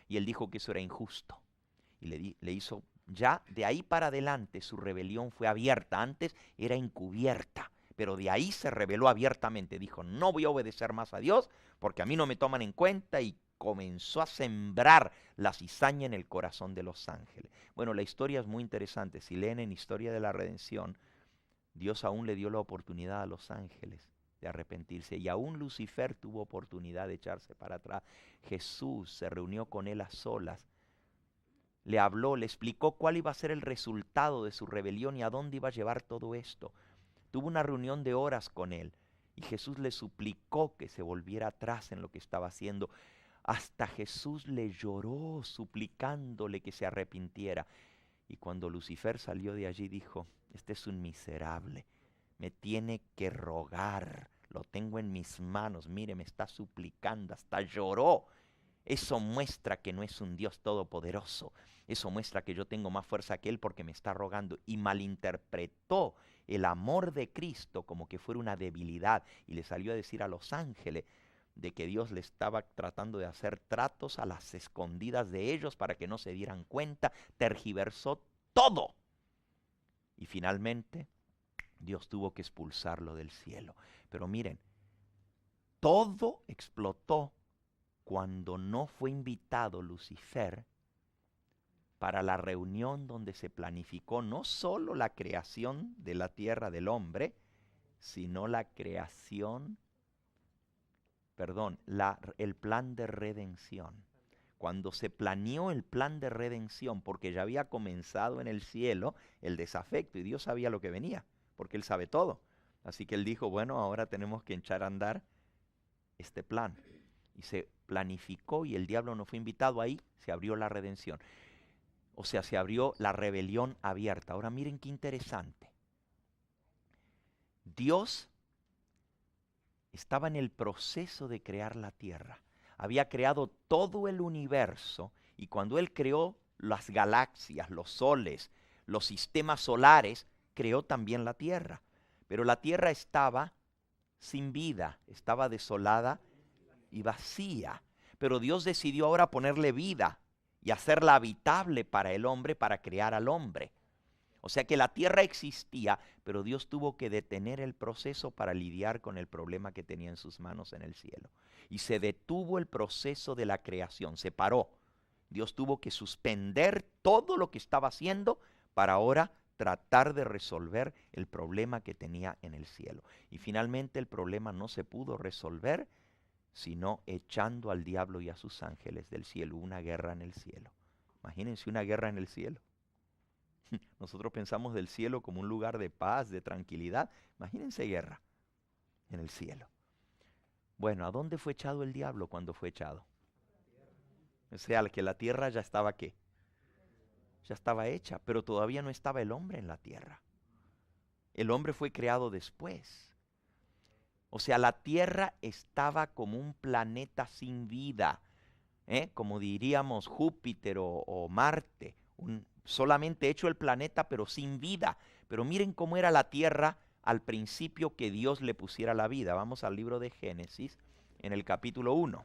Y él dijo que eso era injusto. Y le hizo, ya de ahí para adelante su rebelión fue abierta. Antes era encubierta, pero de ahí se rebeló abiertamente. Dijo, no voy a obedecer más a Dios porque a mí no me toman en cuenta, y comenzó a sembrar la cizaña en el corazón de los ángeles. Bueno, la historia es muy interesante. Si leen en Historia de la Redención, Dios aún le dio la oportunidad a los ángeles de arrepentirse, y aún Lucifer tuvo oportunidad de echarse para atrás. Jesús se reunió con él a solas, le habló, le explicó cuál iba a ser el resultado de su rebelión y a dónde iba a llevar todo esto. Tuvo una reunión de horas con él y Jesús le suplicó que se volviera atrás en lo que estaba haciendo. Hasta Jesús le lloró suplicándole que se arrepintiera. Y cuando Lucifer salió de allí dijo, este es un miserable, me tiene que rogar, lo tengo en mis manos, mire, me está suplicando, hasta lloró. Eso muestra que no es un Dios todopoderoso, eso muestra que yo tengo más fuerza que Él porque me está rogando, y malinterpretó el amor de Cristo como que fuera una debilidad, y le salió a decir a los ángeles de que Dios le estaba tratando de hacer tratos a las escondidas de ellos para que no se dieran cuenta. Tergiversó todo. Y finalmente Dios tuvo que expulsarlo del cielo. Pero miren, todo explotó cuando no fue invitado Lucifer para la reunión donde se planificó no solo la creación de la tierra del hombre, sino la creación, el plan de redención. Cuando se planeó el plan de redención, porque ya había comenzado en el cielo el desafecto y Dios sabía lo que venía, porque Él sabe todo. Así que Él dijo, bueno, ahora tenemos que echar a andar este plan. Y se planificó y el diablo no fue invitado, ahí se abrió la redención. O sea, se abrió la rebelión abierta. Ahora miren qué interesante. Dios estaba en el proceso de crear la tierra. Había creado todo el universo, y cuando Él creó las galaxias, los soles, los sistemas solares, creó también la tierra. Pero la tierra estaba sin vida, estaba desolada y vacía. Pero Dios decidió ahora ponerle vida y hacerla habitable para el hombre, para crear al hombre. O sea que la tierra existía, pero Dios tuvo que detener el proceso para lidiar con el problema que tenía en sus manos en el cielo. Y se detuvo el proceso de la creación, se paró. Dios tuvo que suspender todo lo que estaba haciendo para ahora tratar de resolver el problema que tenía en el cielo. Y finalmente el problema no se pudo resolver, sino echando al diablo y a sus ángeles del cielo, una guerra en el cielo. Imagínense una guerra en el cielo. Nosotros pensamos del cielo como un lugar de paz, de tranquilidad. Imagínense guerra en el cielo. Bueno, ¿a dónde fue echado el diablo cuando fue echado? O sea, que la tierra ya estaba ¿qué? Ya estaba hecha, pero todavía no estaba el hombre en la tierra. El hombre fue creado después. O sea, la tierra estaba como un planeta sin vida, como diríamos Júpiter o Marte, solamente hecho el planeta pero sin vida. Pero miren cómo era la tierra al principio que Dios le pusiera la vida. Vamos al libro de Génesis en el capítulo 1.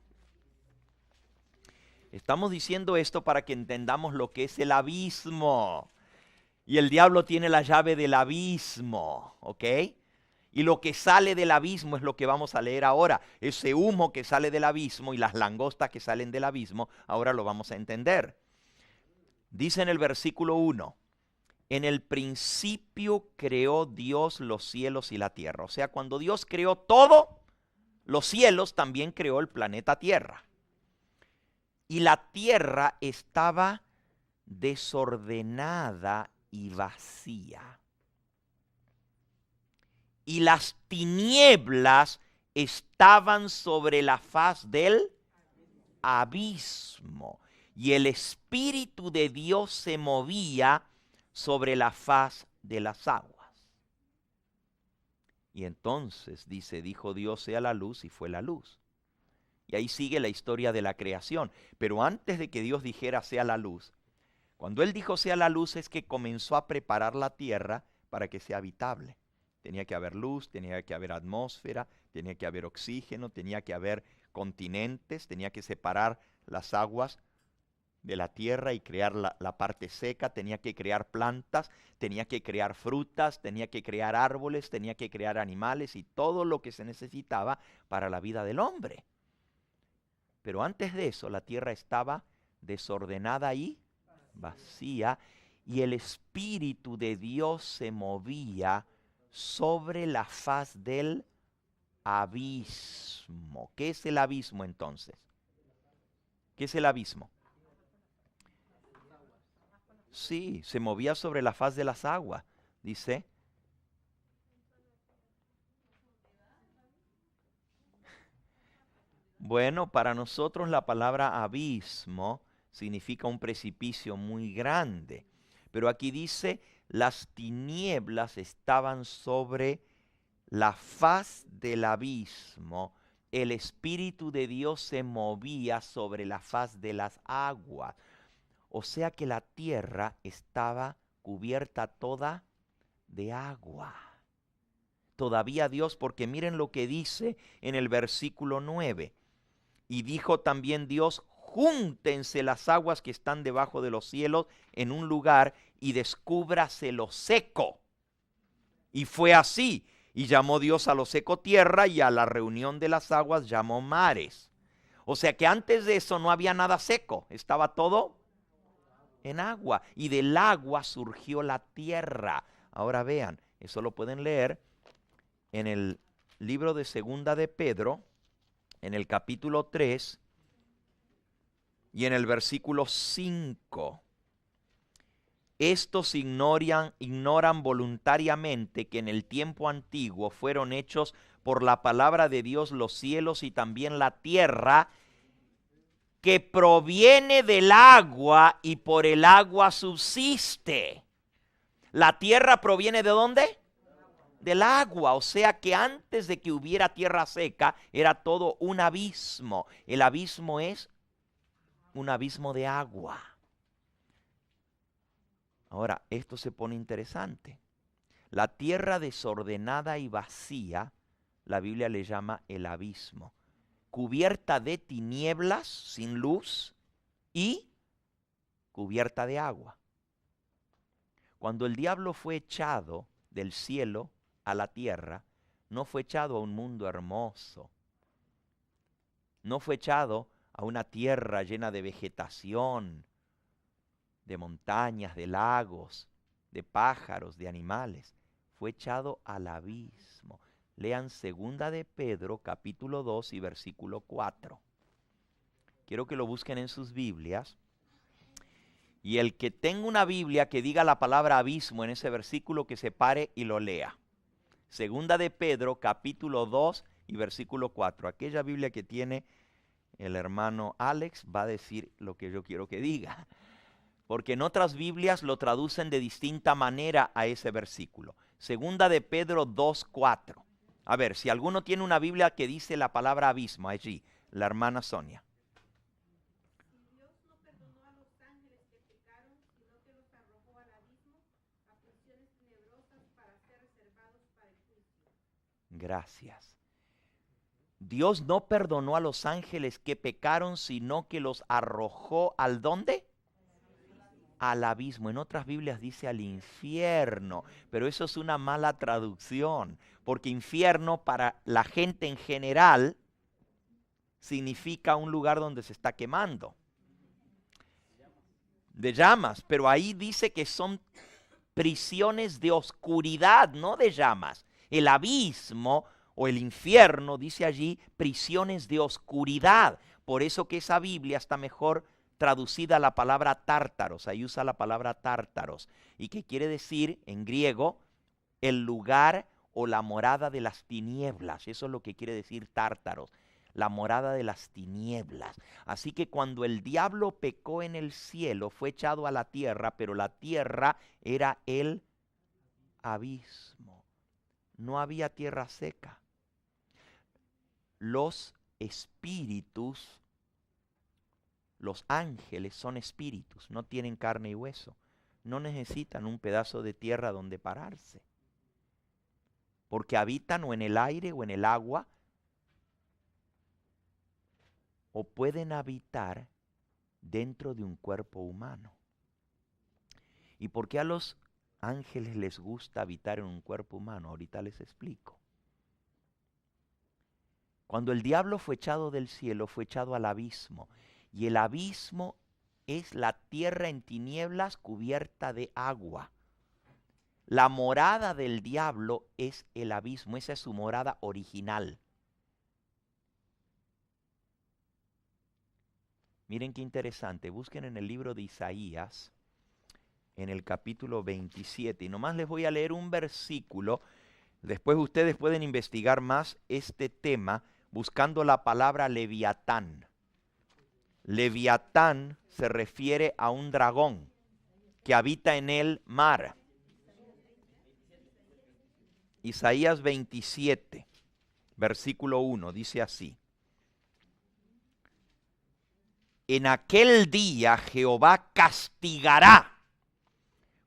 Estamos diciendo esto para que entendamos lo que es el abismo. Y el diablo tiene la llave del abismo, ¿ok? Y lo que sale del abismo es lo que vamos a leer ahora. Ese humo que sale del abismo y las langostas que salen del abismo, ahora lo vamos a entender. Dice en el versículo 1, en el principio creó Dios los cielos y la tierra. O sea, cuando Dios creó todo, los cielos, también creó el planeta Tierra. Y la tierra estaba desordenada y vacía. Y las tinieblas estaban sobre la faz del abismo. Y el Espíritu de Dios se movía sobre la faz de las aguas. Y entonces dice, dijo Dios, sea la luz, y fue la luz. Y ahí sigue la historia de la creación. Pero antes de que Dios dijera sea la luz, cuando Él dijo sea la luz es que comenzó a preparar la tierra para que sea habitable. Tenía que haber luz, tenía que haber atmósfera, tenía que haber oxígeno, tenía que haber continentes, tenía que separar las aguas de la tierra y crear la parte seca, tenía que crear plantas, tenía que crear frutas, tenía que crear árboles, tenía que crear animales y todo lo que se necesitaba para la vida del hombre. Pero antes de eso la tierra estaba desordenada y vacía y el Espíritu de Dios se movía sobre la faz del abismo. ¿Qué es el abismo entonces? ¿Qué es el abismo? Sí, se movía sobre la faz de las aguas, dice. Bueno, para nosotros la palabra abismo significa un precipicio muy grande. Pero aquí dice, las tinieblas estaban sobre la faz del abismo. El Espíritu de Dios se movía sobre la faz de las aguas. O sea que la tierra estaba cubierta toda de agua. Todavía Dios, porque miren lo que dice en el versículo 9. Y dijo también Dios, júntense las aguas que están debajo de los cielos en un lugar y descúbrase lo seco. Y fue así. Y llamó Dios a lo seco tierra y a la reunión de las aguas llamó mares. O sea que antes de eso no había nada seco, estaba todo en agua. Y del agua surgió la tierra. Ahora vean, eso lo pueden leer en el libro de Segunda de Pedro, en el capítulo 3 y en el versículo 5. Estos ignoran voluntariamente que en el tiempo antiguo fueron hechos por la palabra de Dios los cielos y también la tierra, que proviene del agua y por el agua subsiste. ¿La tierra proviene de dónde? Del agua, o sea que antes de que hubiera tierra seca era todo un abismo. El abismo es un abismo de agua. Ahora, esto se pone interesante. La tierra desordenada y vacía, la Biblia le llama el abismo, cubierta de tinieblas, sin luz, y cubierta de agua. Cuando el diablo fue echado del cielo a la tierra, no fue echado a un mundo hermoso, no fue echado a una tierra llena de vegetación, de montañas, de lagos, de pájaros, de animales. Fue echado al abismo. Lean 2 de Pedro, capítulo 2 y versículo 4. Quiero que lo busquen en sus Biblias. Y el que tenga una Biblia que diga la palabra abismo en ese versículo, que se pare y lo lea. 2 de Pedro, capítulo 2 y versículo 4. Aquella Biblia que tiene el hermano Alex va a decir lo que yo quiero que diga. Porque en otras Biblias lo traducen de distinta manera a ese versículo. 2 de Pedro 2, 4. A ver, si alguno tiene una Biblia que dice la palabra abismo, allí, la hermana Sonia. Si Dios no perdonó a los ángeles que pecaron, sino que los arrojó al abismo, a prisiones tenebrosas para ser reservados para el juicio. Gracias. Dios no perdonó a los ángeles que pecaron, sino que los arrojó ¿al dónde? Al abismo. En otras Biblias dice al infierno, pero eso es una mala traducción, porque infierno para la gente en general significa un lugar donde se está quemando, de llamas, pero ahí dice que son prisiones de oscuridad, no de llamas. El abismo o el infierno, dice allí, prisiones de oscuridad. Por eso que esa Biblia está mejor traducida la palabra tártaros, ahí usa la palabra tártaros, y que quiere decir en griego el lugar o la morada de las tinieblas. Eso es lo que quiere decir tártaros, la morada de las tinieblas. Así que cuando el diablo pecó en el cielo, fue echado a la tierra, pero la tierra era el abismo. No había tierra seca. Los espíritus, los ángeles son espíritus, no tienen carne y hueso. No necesitan un pedazo de tierra donde pararse, porque habitan o en el aire o en el agua, o pueden habitar dentro de un cuerpo humano. ¿Y por qué a los ángeles les gusta habitar en un cuerpo humano? Ahorita les explico. Cuando el diablo fue echado del cielo, fue echado al abismo. Y el abismo es la tierra en tinieblas cubierta de agua. La morada del diablo es el abismo, esa es su morada original. Miren qué interesante, busquen en el libro de Isaías, en el capítulo 27, y nomás les voy a leer un versículo. Después ustedes pueden investigar más este tema buscando la palabra Leviatán. Leviatán se refiere a un dragón que habita en el mar. Isaías 27, versículo 1, dice así. En aquel día Jehová castigará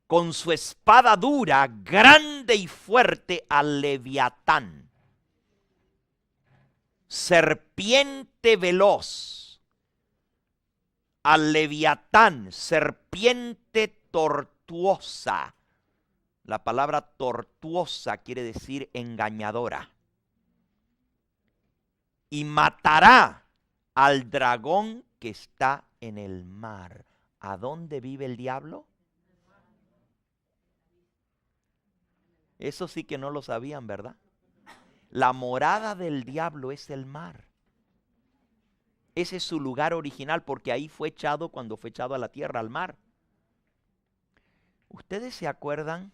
con su espada dura, grande y fuerte, al Leviatán, serpiente veloz, al Leviatán, serpiente tortuosa. La palabra tortuosa quiere decir engañadora. Y matará al dragón que está en el mar. ¿A dónde vive el diablo? Eso sí que no lo sabían, ¿verdad? La morada del diablo es el mar. Ese es su lugar original, porque ahí fue echado cuando fue echado a la tierra, al mar. ¿Ustedes se acuerdan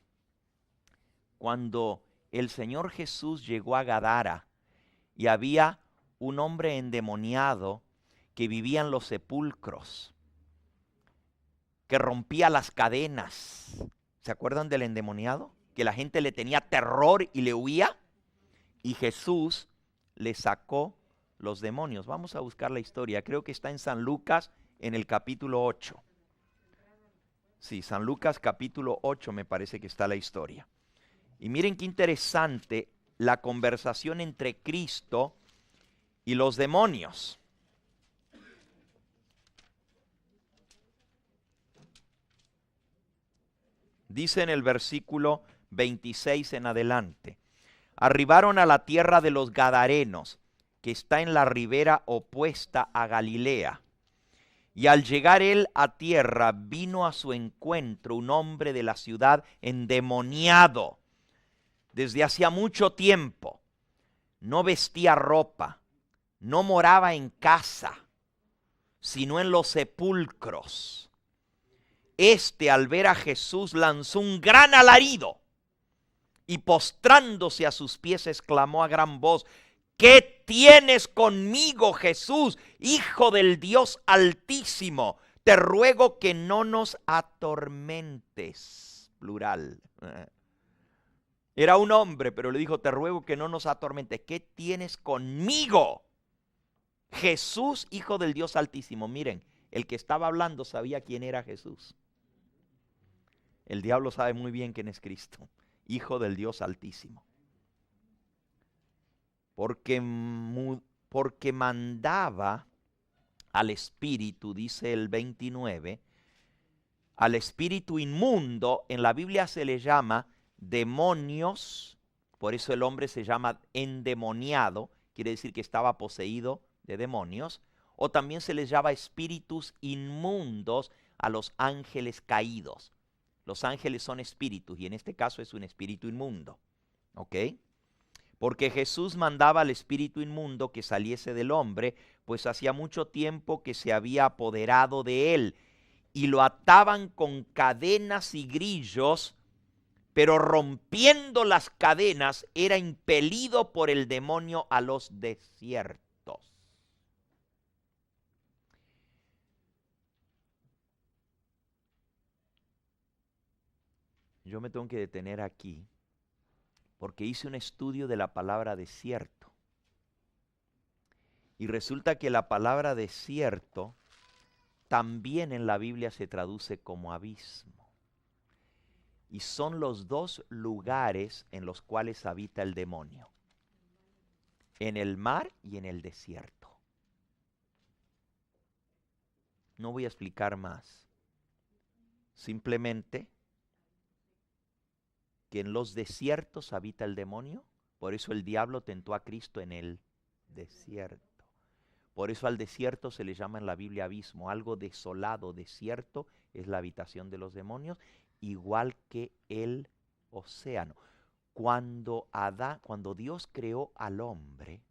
cuando el Señor Jesús llegó a Gadara y había un hombre endemoniado que vivía en los sepulcros, que rompía las cadenas? ¿Se acuerdan del endemoniado? Que la gente le tenía terror y le huía. Y Jesús le sacó los demonios. Vamos a buscar la historia. Creo que está en San Lucas, en el capítulo 8. Sí, San Lucas capítulo 8 me parece que está la historia. Y miren qué interesante la conversación entre Cristo y los demonios. Dice en el versículo 26 en adelante: arribaron a la tierra de los Gadarenos, que está en la ribera opuesta a Galilea. Y al llegar él a tierra, vino a su encuentro un hombre de la ciudad endemoniado desde hacía mucho tiempo. No vestía ropa, no moraba en casa, sino en los sepulcros. Este, al ver a Jesús, lanzó un gran alarido y postrándose a sus pies exclamó a gran voz: ¿qué tienes conmigo, Jesús, Hijo del Dios Altísimo? Te ruego que no nos atormentes. Plural. Era un hombre, pero le dijo: te ruego que no nos atormentes. ¿Qué tienes conmigo, Jesús, Hijo del Dios Altísimo? Miren, el que estaba hablando sabía quién era Jesús. El diablo sabe muy bien quién es Cristo, Hijo del Dios Altísimo. Porque mandaba al espíritu, dice el 29, al espíritu inmundo. En la Biblia se le llama demonios, por eso el hombre se llama endemoniado, quiere decir que estaba poseído de demonios, o también se les llama espíritus inmundos a los ángeles caídos. Los ángeles son espíritus y en este caso es un espíritu inmundo, ¿ok? Porque Jesús mandaba al espíritu inmundo que saliese del hombre, pues hacía mucho tiempo que se había apoderado de él, y lo ataban con cadenas y grillos, pero rompiendo las cadenas era impelido por el demonio a los desiertos. Yo me tengo que detener aquí, porque hice un estudio de la palabra desierto. Y resulta que la palabra desierto también en la Biblia se traduce como abismo. Y son los dos lugares en los cuales habita el demonio: en el mar y en el desierto. No voy a explicar más. Simplemente que en los desiertos habita el demonio. Por eso el diablo tentó a Cristo en el desierto. Por eso al desierto se le llama en la Biblia abismo. Algo desolado, desierto, es la habitación de los demonios, igual que el océano. Cuando Dios creó al hombre,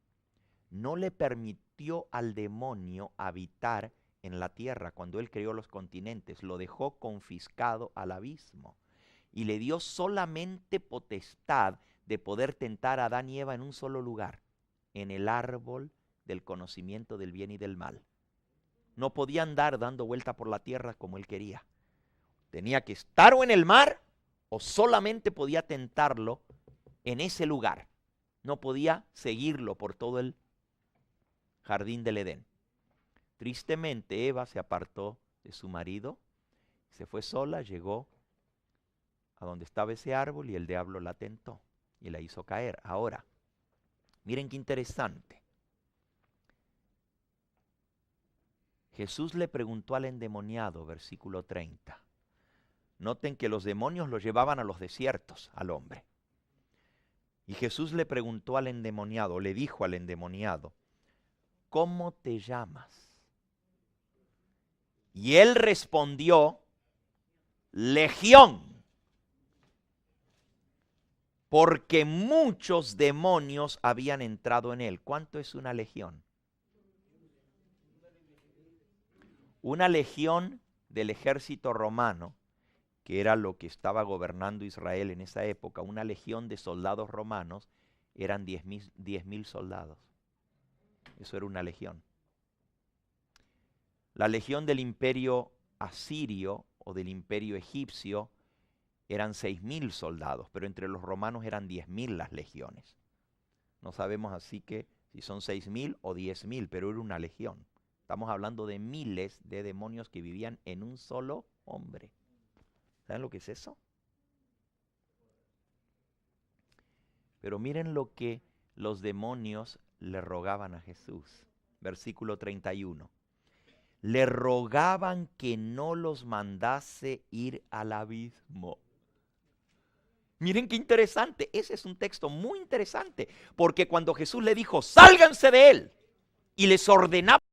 no le permitió al demonio habitar en la tierra. Cuando él creó los continentes, lo dejó confiscado al abismo. Y le dio solamente potestad de poder tentar a Adán y Eva en un solo lugar: en el árbol del conocimiento del bien y del mal. No podía andar dando vuelta por la tierra como él quería. Tenía que estar o en el mar o solamente podía tentarlo en ese lugar. No podía seguirlo por todo el jardín del Edén. Tristemente, Eva se apartó de su marido, se fue sola, llegó a donde estaba ese árbol y el diablo la tentó y la hizo caer. Ahora, miren qué interesante. Jesús le preguntó al endemoniado, versículo 30. Noten que los demonios lo llevaban a los desiertos al hombre. Y Jesús le preguntó al endemoniado, le dijo al endemoniado: ¿cómo te llamas? Y él respondió: Legión, porque muchos demonios habían entrado en él. ¿Cuánto es una legión? Una legión del ejército romano, que era lo que estaba gobernando Israel en esa época, una legión de soldados romanos, eran 10,000 soldados. Eso era una legión. La legión del imperio asirio o del imperio egipcio eran 6,000 soldados, pero entre los romanos eran 10,000 las legiones. No sabemos así que si son 6,000 o 10,000, pero era una legión. Estamos hablando de miles de demonios que vivían en un solo hombre. ¿Saben lo que es eso? Pero miren lo que los demonios le rogaban a Jesús. Versículo 31. Le rogaban que no los mandase ir al abismo. Miren qué interesante. Ese es un texto muy interesante. Porque cuando Jesús le dijo, sálganse de él, y les ordenaba